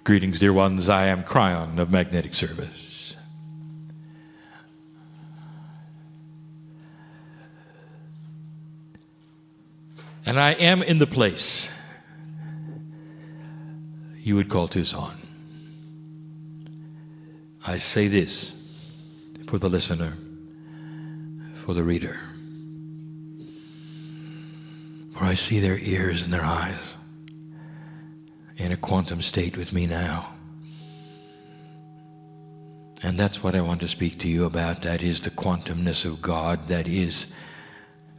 Greetings, dear ones. I am Cryon of Magnetic Service. And I am in the place you would call Tucson. I say this for the listener, for the reader. For I see their ears and their eyes in a quantum state with me now. And that's what I want to speak to you about. That is the quantumness of God. That is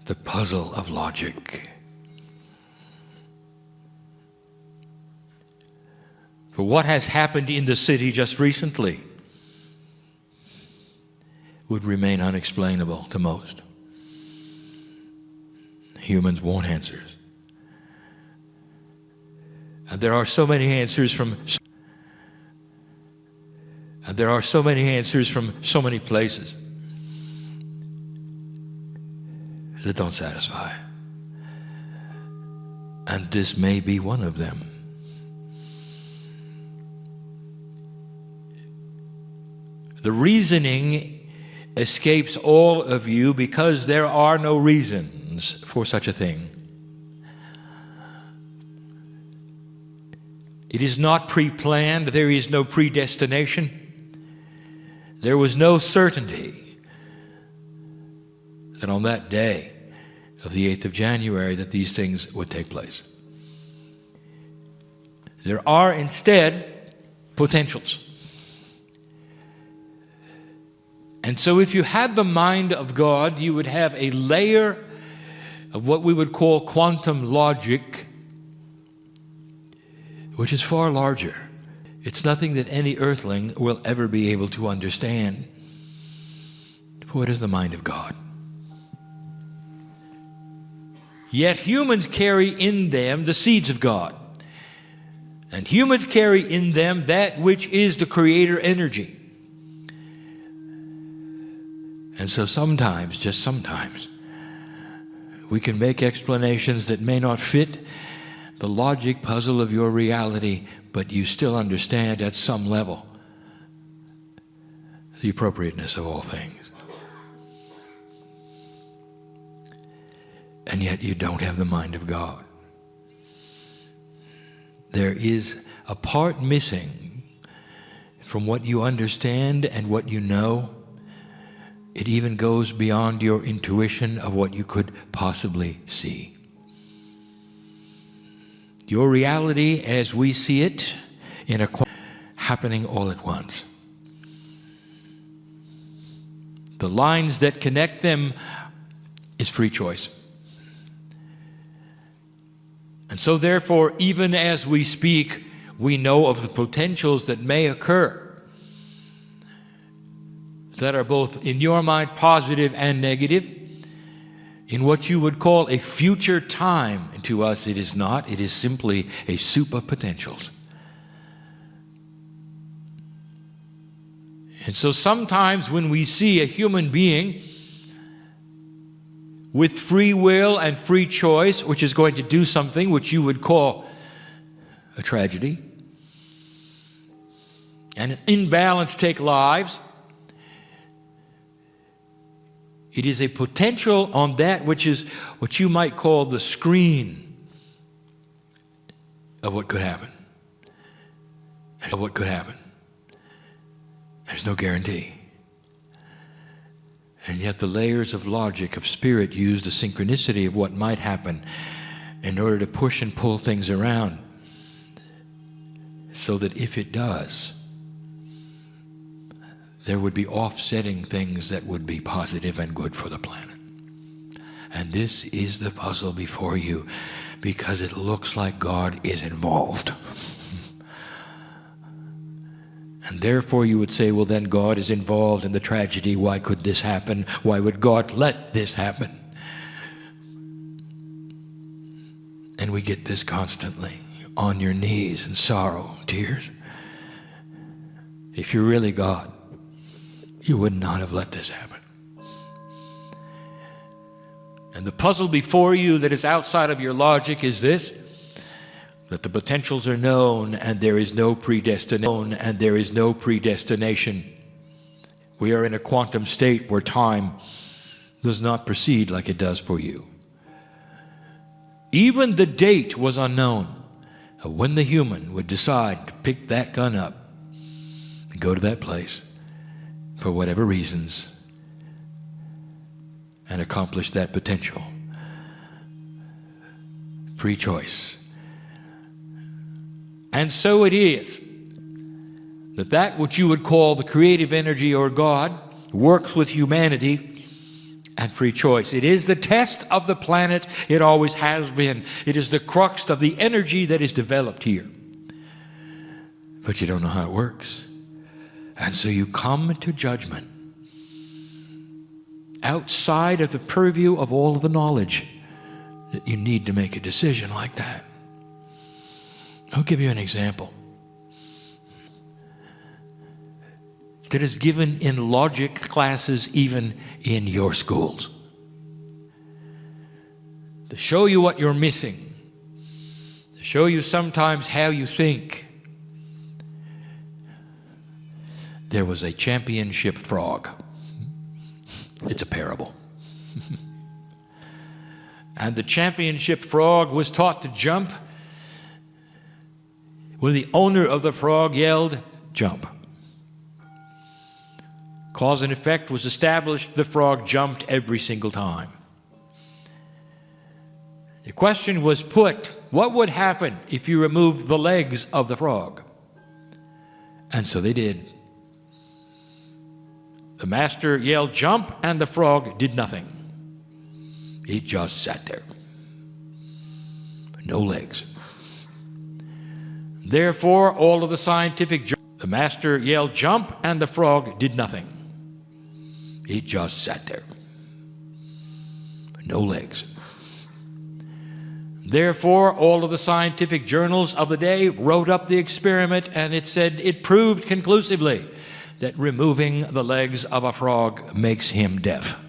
the puzzle of logic. For what has happened in the city just recently would remain unexplainable to most. Humans want answers. And there are so many answers from so many places that don't satisfy. And this may be one of them. The reasoning escapes all of you because there are no reasons for such a thing. It is not pre-planned. There is no predestination. There was no certainty that on that day of the 8th of January that these things would take place. There are instead potentials. And so if you had the mind of God, you would have a layer of what we would call quantum logic, which is far larger. It's nothing that any earthling will ever be able to understand. For it is the mind of God. Yet humans carry in them the seeds of God. And humans carry in them that which is the creator energy. And so sometimes, just sometimes, we can make explanations that may not fit the logic puzzle of your reality, but you still understand at some level the appropriateness of all things. And yet you don't have the mind of God. There is a part missing from what you understand and what you know. It even goes beyond your intuition of what you could possibly see. Your reality as we see it in a happening all at once. The lines that connect them is free choice. And so therefore, even as we speak, we know of the potentials that may occur that are both in your mind positive and negative. In what you would call a future time. And to us it is not. It is simply a soup of potentials. And so sometimes when we see a human being with free will and free choice, which is going to do something which you would call a tragedy, and an imbalance take lives, it is a potential on that which is what you might call the screen of what could happen. Of what could happen. There's no guarantee. And yet the layers of logic, of spirit, use the synchronicity of what might happen in order to push and pull things around so that if it does, there would be offsetting things that would be positive and good for the planet. And this is the puzzle before you, because it looks like God is involved. And therefore you would say, well, then God is involved in the tragedy. Why could this happen? Why would God let this happen? And we get this constantly, on your knees in sorrow, tears. If you're really God, you would not have let this happen. And the puzzle before you that is outside of your logic is this. that the potentials are known and there is no predestination. We are in a quantum state where time does not proceed like it does for you. Even the date was unknown of when the human would decide to pick that gun up and go to that place for whatever reasons and accomplish that potential. Free choice. And so it is that which you would call the creative energy or God works with humanity and free choice. It is the test of the planet. It always has been. It is the crux of the energy that is developed here. But you don't know how it works. And so you come to judgment outside of the purview of all of the knowledge that you need to make a decision like that. I'll give you an example that is given in logic classes, even in your schools, to show you what you're missing, to show you sometimes how you think. There was a championship frog. It's a parable. And the championship frog was taught to jump when the owner of the frog yelled, "Jump." Cause and effect was established. The frog jumped every single time. The question was put, what would happen if you removed the legs of the frog? And so they did. The master yelled, "Jump," and the frog did nothing. It just sat there. No legs. Therefore, all of the scientific... The master yelled, "Jump," and the frog did nothing. It just sat there. No legs. Therefore, all of the scientific journals of the day wrote up the experiment, and it said it proved conclusively that removing the legs of a frog makes him deaf.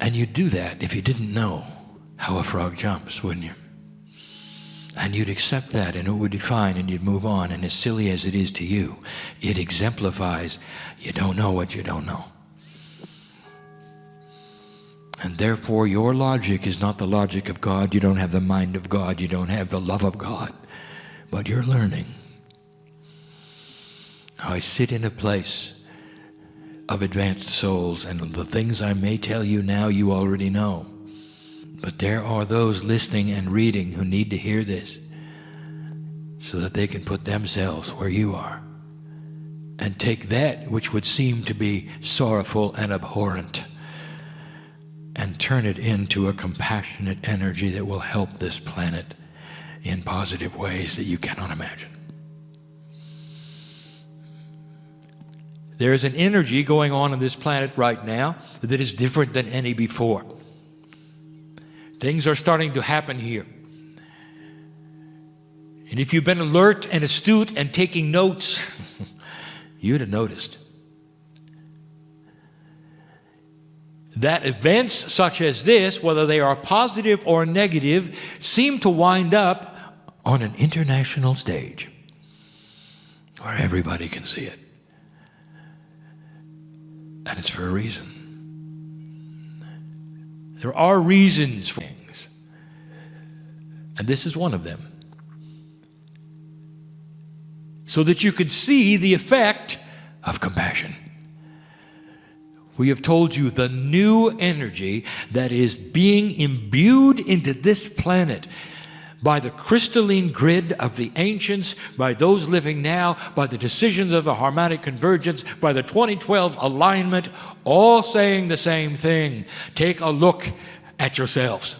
And you'd do that if you didn't know how a frog jumps, wouldn't you? And you'd accept that, and it would be fine, and you'd move on. And as silly as it is to you, it exemplifies you don't know what you don't know. And therefore, your logic is not the logic of God. You don't have the mind of God. You don't have the love of God. But you're learning. I sit in a place of advanced souls, and the things I may tell you now, you already know. But there are those listening and reading who need to hear this so that they can put themselves where you are and take that which would seem to be sorrowful and abhorrent and turn it into a compassionate energy that will help this planet in positive ways that you cannot imagine. There is an energy going on this planet right now that is different than any before. Things are starting to happen here. And if you've been alert and astute and taking notes, you'd have noticed that events such as this, whether they are positive or negative, seem to wind up on an international stage where everybody can see it. And it's for a reason. There are reasons for things. And this is one of them. So that you could see the effect of compassion. We have told you the new energy that is being imbued into this planet by the crystalline grid of the ancients, by those living now, by the decisions of the harmonic convergence, by the 2012 alignment, all saying the same thing. Take a look at yourselves.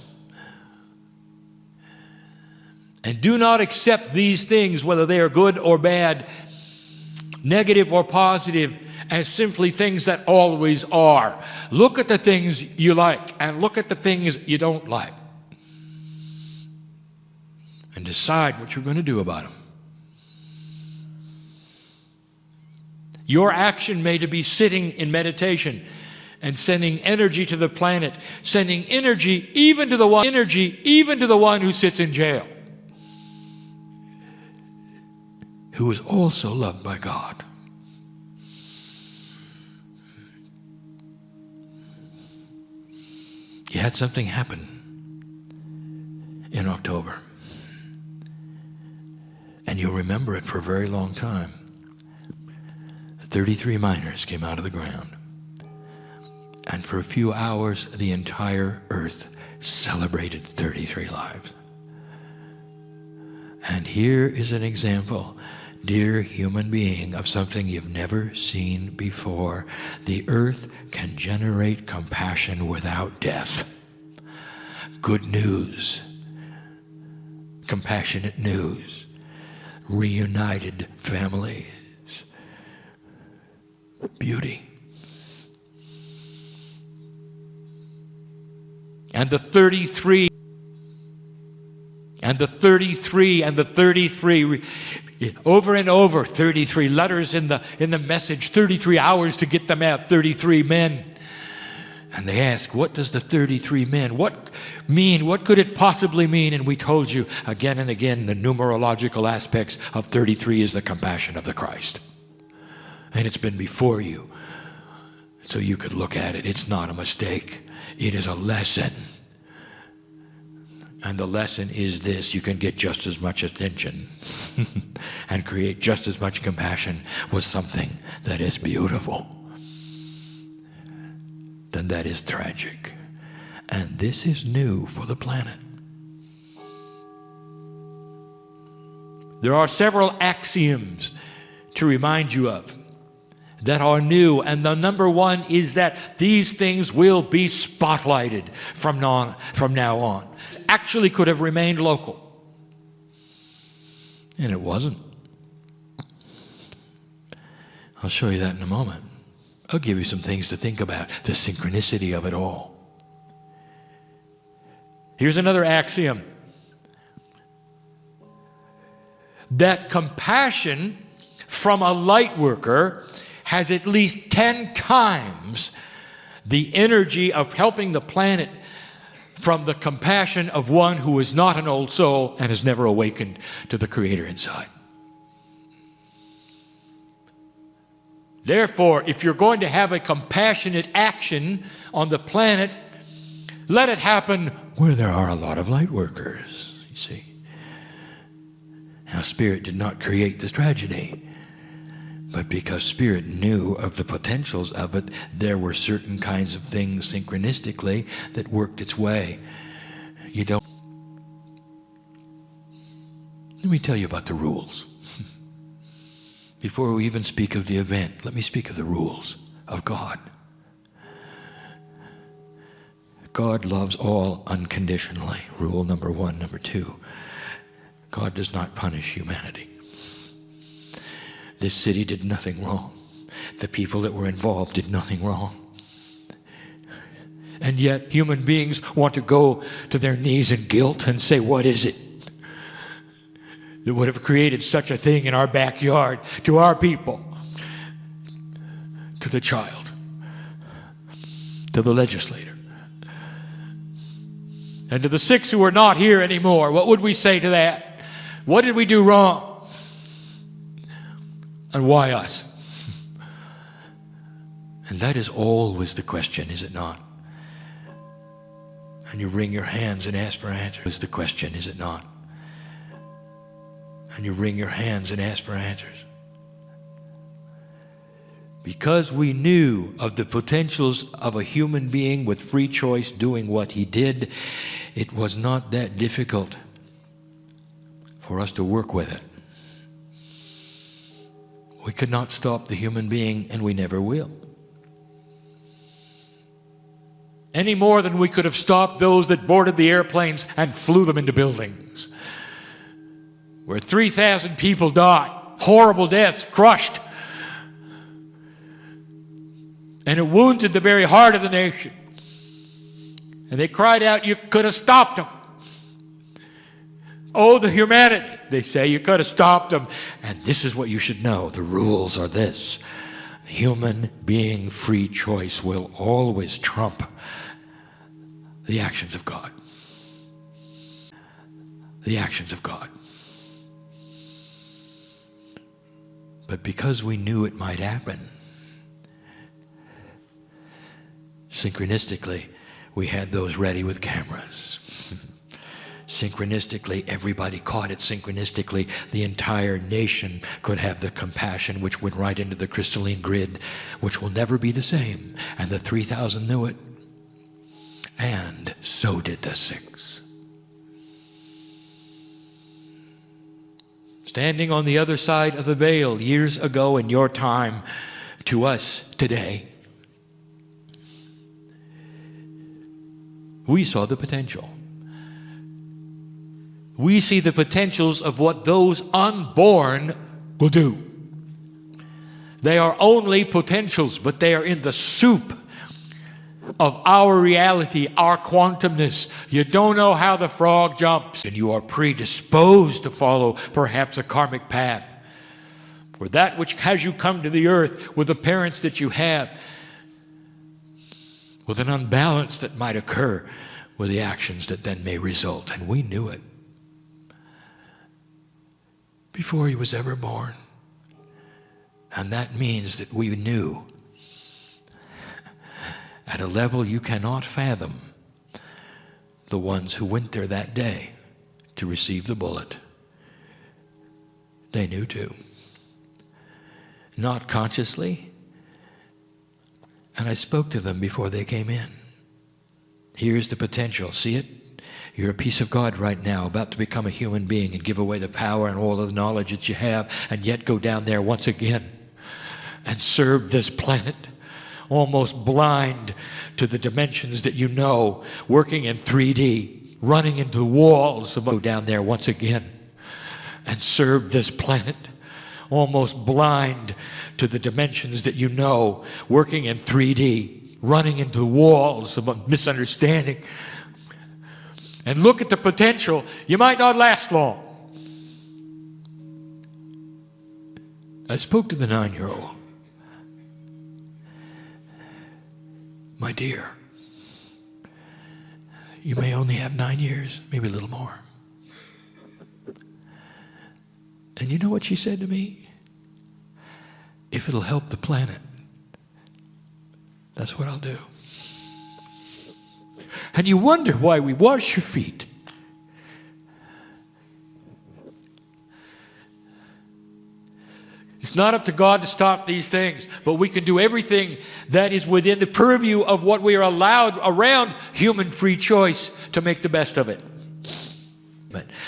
And do not accept these things, whether they are good or bad, negative or positive, as simply things that always are. Look at the things you like and look at the things you don't like. And decide what you're going to do about them. Your action may be sitting in meditation and sending energy to the planet, sending energy even to the one who sits in jail, who is also loved by God. You had something happen in October, and you'll remember it for a very long time. 33 miners came out of the ground, and for a few hours the entire earth celebrated 33 lives. And here is an example, dear human being, of something you've never seen before. The earth can generate compassion without death. Good news. Compassionate news. Reunited families. Beauty. And the 33 over and over, 33 letters in the message, 33 hours to get them out, 33 men. And they ask, what does the 33 men, what mean? What could it possibly mean? And we told you again and again, the numerological aspects of 33 is the compassion of the Christ. And it's been before you, so you could look at it. It's not a mistake. It is a lesson. And the lesson is this: you can get just as much attention and create just as much compassion with something that is beautiful than that is tragic. And this is new for the planet. There are several axioms to remind you of that are new, and the number one is that these things will be spotlighted from now on. Actually could have remained local, and it wasn't. I'll show you that in a moment. I'll give you some things to think about, the synchronicity of it all. Here's another axiom: that compassion from a light worker has at least 10 times the energy of helping the planet from the compassion of one who is not an old soul and has never awakened to the Creator inside. Therefore, if you're going to have a compassionate action on the planet, let it happen where there are a lot of light workers, you see. Now, Spirit did not create this tragedy, but because Spirit knew of the potentials of it, there were certain kinds of things synchronistically that worked its way. Let me tell you about the rules. Before we even speak of the event, let me speak of the rules of God. God loves all unconditionally. Rule number one. Number two, God does not punish humanity. This city did nothing wrong. The people that were involved did nothing wrong. And yet human beings want to go to their knees in guilt and say, what is it that would have created such a thing in our backyard, to our people, to the child, to the legislator, and to the 6 who are not here anymore? What would we say to that? What did we do wrong? And why us? And that is always the question, is it not? And you wring your hands and ask for answers. Is the question, is it not? And you wring your hands and ask for answers. Because we knew of the potentials of a human being with free choice doing what he did, it was not that difficult for us to work with it. We could not stop the human being, and we never will. Any more than we could have stopped those that boarded the airplanes and flew them into buildings, where 3,000 people died, horrible deaths, crushed. And it wounded the very heart of the nation. And they cried out, you could have stopped them. Oh, the humanity, they say, you could have stopped them. And this is what you should know. The rules are this. Human being free choice will always trump the actions of God. The actions of God. But because we knew it might happen, synchronistically, we had those ready with cameras. Synchronistically, everybody caught it. Synchronistically, the entire nation could have the compassion which went right into the crystalline grid, which will never be the same. And the 3,000 knew it. And so did the 6. Standing on the other side of the veil years ago in your time to us today, we saw the potential. We see the potentials of what those unborn will do. They are only potentials, but they are in the soup of our reality, our quantumness. You don't know how the frog jumps, and you are predisposed to follow perhaps a karmic path. For that which has you come to the earth with the parents that you have, with an unbalance that might occur with the actions that then may result. And we knew it before he was ever born. And that means that we knew at a level you cannot fathom the ones who went there that day to receive the bullet. They knew too. Not consciously. And I spoke to them before they came in. Here's the potential. See it? You're a piece of God right now, about to become a human being and give away the power and all of the knowledge that you have, and yet go down there once again and serve this planet, almost blind to the dimensions that you know, working in 3D, running into the walls. Go down there once again and serve this planet, almost blind to the dimensions that you know, working in 3D, running into the walls of misunderstanding. And look at the potential. You might not last long. I spoke to the 9-year-old. My dear, you may only have 9 years, maybe a little more. And you know what she said to me? If it'll help the planet, that's what I'll do. And you wonder why we wash your feet. It's not up to God to stop these things, but we can do everything that is within the purview of what we are allowed around human free choice to make the best of it.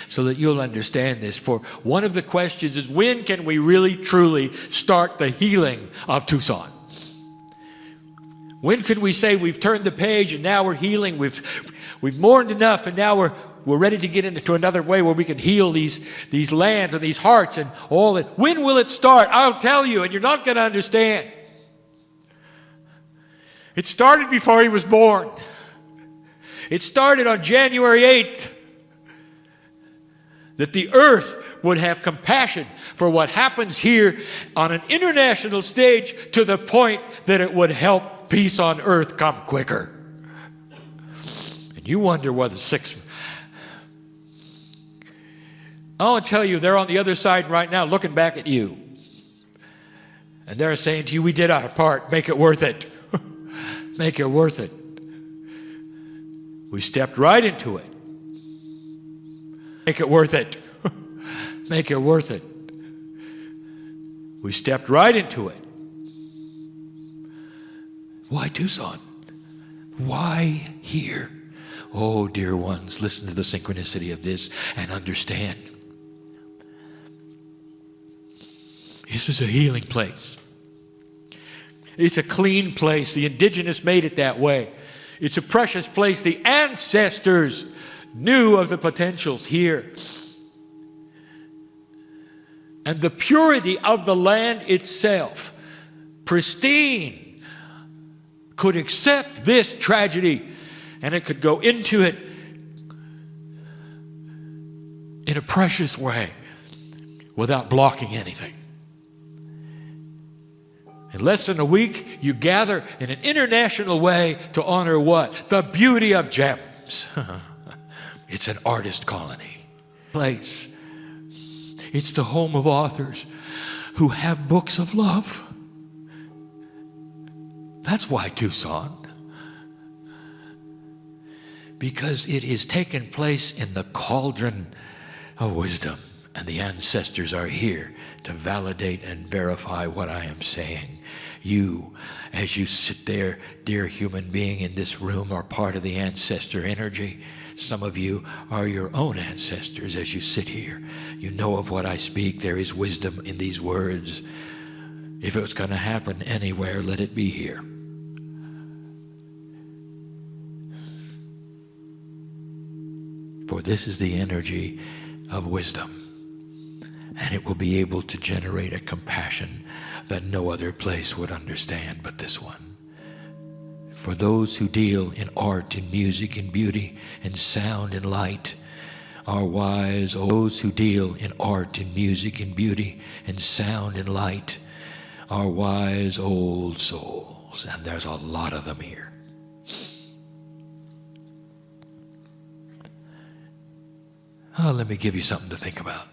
So that you'll understand this. For one of the questions is, when can we really truly start the healing of Tucson? When could we say we've turned the page and now we're healing, we've mourned enough, and now we're ready to get into another way where we can heal these lands and these hearts and all that. When will it start? I'll tell you, and you're not going to understand. It started before he was born. It started on January 8th. That the earth would have compassion for what happens here on an international stage, to the point that it would help peace on earth come quicker. And you wonder why the 6... I want to tell you, they're on the other side right now looking back at you. And they're saying to you, we did our part, make it worth it. Make it worth it. We stepped right into it. Make it worth it. Make it worth it. We stepped right into it. Why Tucson? Why here? Oh, dear ones, listen to the synchronicity of this and understand. This is a healing place. It's a clean place. The indigenous made it that way. It's a precious place. The ancestors knew of the potentials here. And the purity of the land itself, pristine, could accept this tragedy, and it could go into it in a precious way without blocking anything. In less than a week, you gather in an international way to honor what? The beauty of gems. It's an artist colony. Place. It's the home of authors who have books of love. That's why Tucson. Because it is taken place in the cauldron of wisdom. And the ancestors are here to validate and verify what I am saying. You, as you sit there, dear human being in this room, are part of the ancestor energy. Some of you are your own ancestors as you sit here. You know of what I speak. There is wisdom in these words. If it was going to happen anywhere, let it be here. For this is the energy of wisdom. And it will be able to generate a compassion that no other place would understand but this one. For those who deal in art, in music, in beauty, in sound, in light, are wise. Those who deal in art, in music, in beauty, in sound, in light, are wise old souls. And there's a lot of them here. Oh, let me give you something to think about.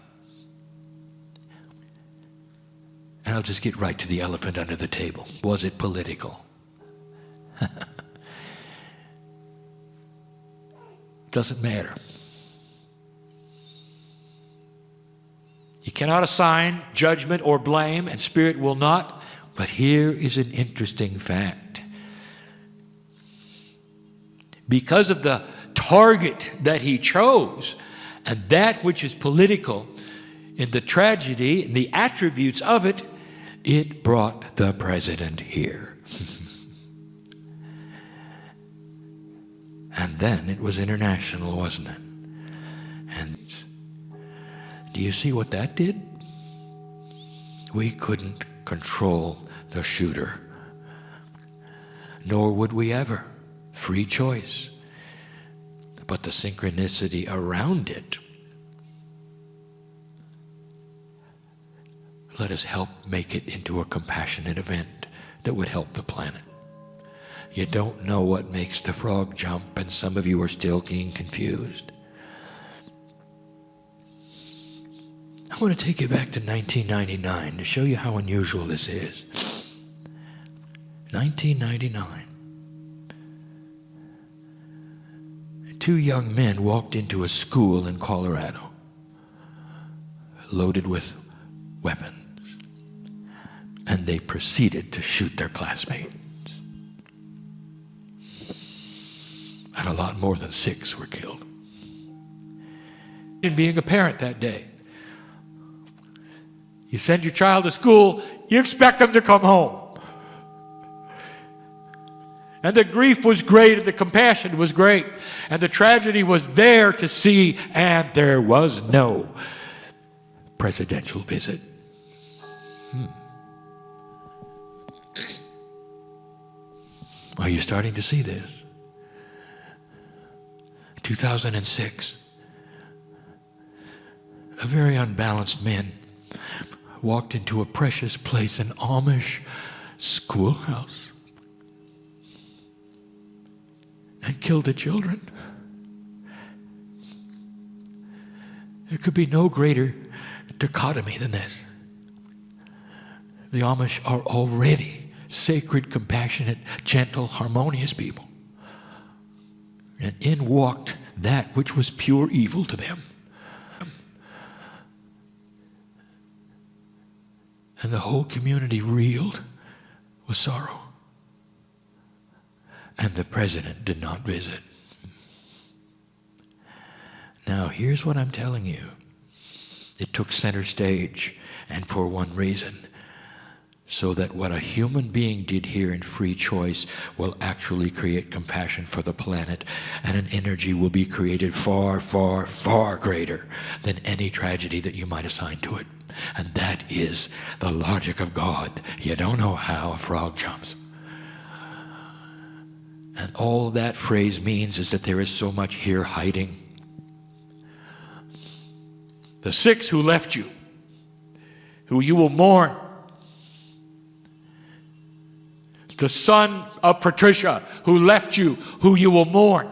And I'll just get right to the elephant under the table. Was it political? Doesn't matter. You cannot assign judgment or blame, and Spirit will not. But here is an interesting fact. Because of the target that he chose, and that which is political, in the tragedy and the attributes of it, it brought the president here. And then it was international, wasn't it? And do you see what that did? We couldn't control the shooter. Nor would we ever. Free choice. But the synchronicity around it, let us help make it into a compassionate event that would help the planet. You don't know what makes the frog jump, and some of you are still being confused. I want to take you back to 1999 to show you how unusual this is. 1999. Two young men walked into a school in Colorado, loaded with weapons. And they proceeded to shoot their classmates. And a lot more than 6 were killed. In being a parent that day, you send your child to school, you expect them to come home. And the grief was great, and the compassion was great, and the tragedy was there to see, and there was no presidential visit. Are you starting to see this? 2006. A very unbalanced man walked into a precious place, an Amish schoolhouse, and killed the children. There could be no greater dichotomy than this. The Amish are already sacred, compassionate, gentle, harmonious people. And in walked that which was pure evil to them. And the whole community reeled with sorrow. And the president did not visit. Now, here's what I'm telling you. It took center stage, and for one reason. So that what a human being did here in free choice will actually create compassion for the planet, and an energy will be created far, far, far greater than any tragedy that you might assign to it. And that is the logic of God. You don't know how a frog jumps. And all that phrase means is that there is so much here hiding. The 6 who left you, who you will mourn, The son of Patricia who left you, who you will mourn,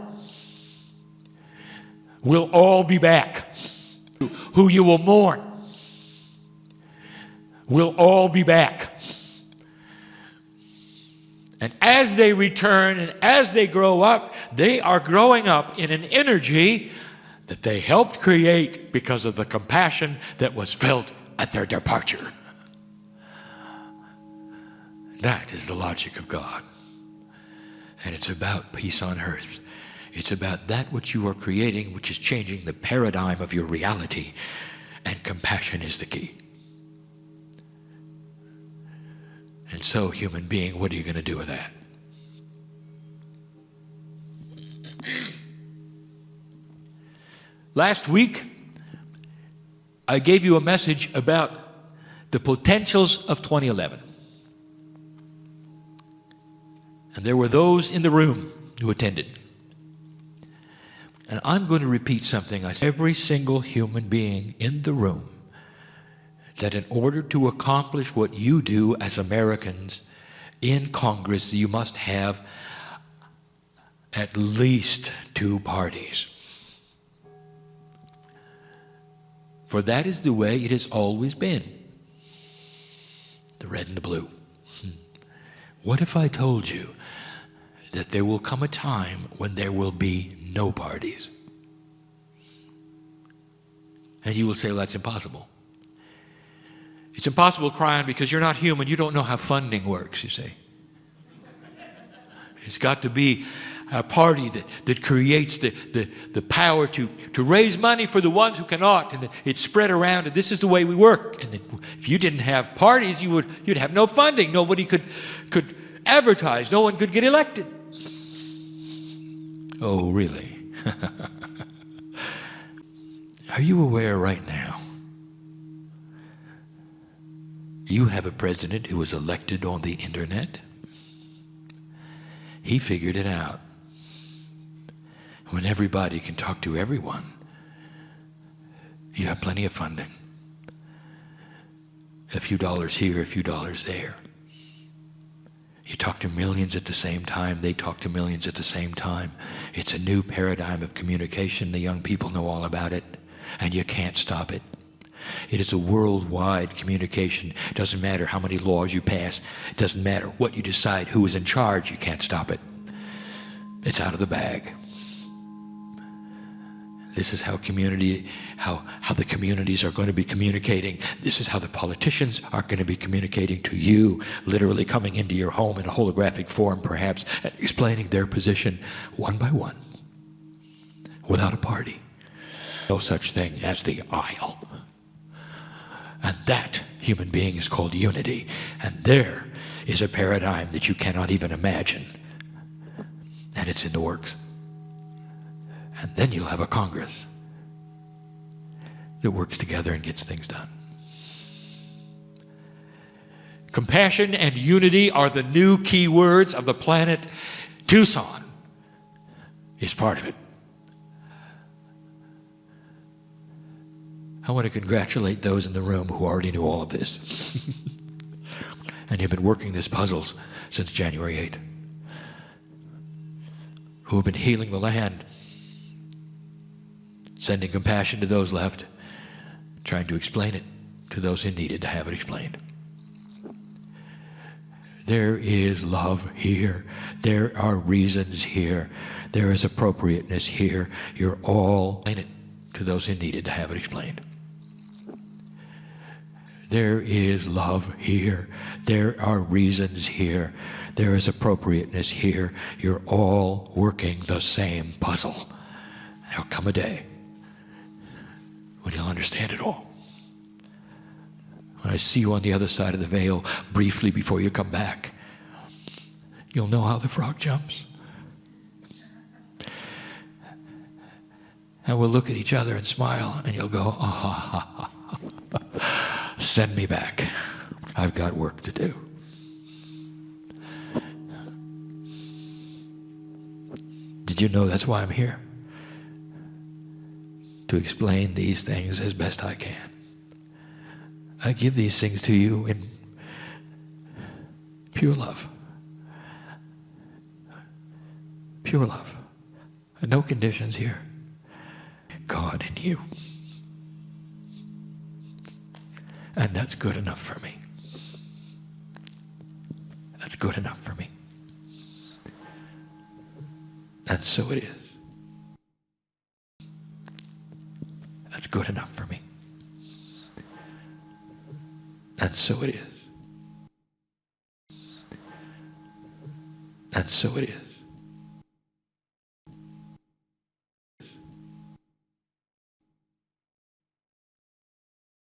will all be back. Who you will mourn will all be back. And as they return and as they grow up, they are growing up in an energy that they helped create because of the compassion that was felt at their departure. That is the logic of God. And it's about peace on earth. It's about that which you are creating, which is changing the paradigm of your reality. And compassion is the key. And so, human being, what are you going to do with that? Last week, I gave you a message about the potentials of 2011. And there were those in the room who attended. And I'm going to repeat something I said. Every single human being in the room, that in order to accomplish what you do as Americans in Congress, you must have at least 2 parties. For that is the way it has always been. The red and the blue. What if I told you that there will come a time when there will be no parties? And you will say, well, that's impossible. It's impossible, Cryon, because you're not human. You don't know how funding works, you see. It's got to be a party that creates the power to raise money for the ones who cannot, and it's spread around, and this is the way we work. And if you didn't have parties, you'd have no funding. Nobody could advertise. No one could get elected. Oh, really? Are you aware right now? You have a president who was elected on the internet. He figured it out. When everybody can talk to everyone, you have plenty of funding. A few dollars here, a few dollars there. You talk to millions at the same time. They talk to millions at the same time. It's a new paradigm of communication. The young people know all about it, and you can't stop it. It is a worldwide communication. It doesn't matter how many laws you pass. It doesn't matter what you decide, who is in charge. You can't stop it. It's out of the bag. This is how the communities are going to be communicating. This is how the politicians are going to be communicating to you, literally coming into your home in a holographic form, perhaps, and explaining their position one by one, without a party. No such thing as the aisle. And that human being is called unity. And there is a paradigm that you cannot even imagine. And it's in the works. And then you'll have a Congress that works together and gets things done. Compassion and unity are the new key words of the planet. Tucson is part of it. I want to congratulate those in the room who already knew all of this. And have been working these puzzles since January 8th. Who have been healing the land, sending compassion to those left, trying to explain it to those who needed to have it explained. There is love here. There are reasons here. There is appropriateness here. You're all in it to those who needed to have it explained. There is love here. There are reasons here. There is appropriateness here. You're all working the same puzzle. There'll come a day when you'll understand it all. When I see you on the other side of the veil briefly before you come back, you'll know how the frog jumps. And we'll look at each other and smile, and you'll go, ah, ha, ha, ha. Send me back. I've got work to do. Did you know that's why I'm here? To explain these things as best I can. I give these things to you in pure love. pure love. No conditions here. God in you. And that's good enough for me. That's good enough for me. And so it is. That's good enough for me. And so it is. And so it is.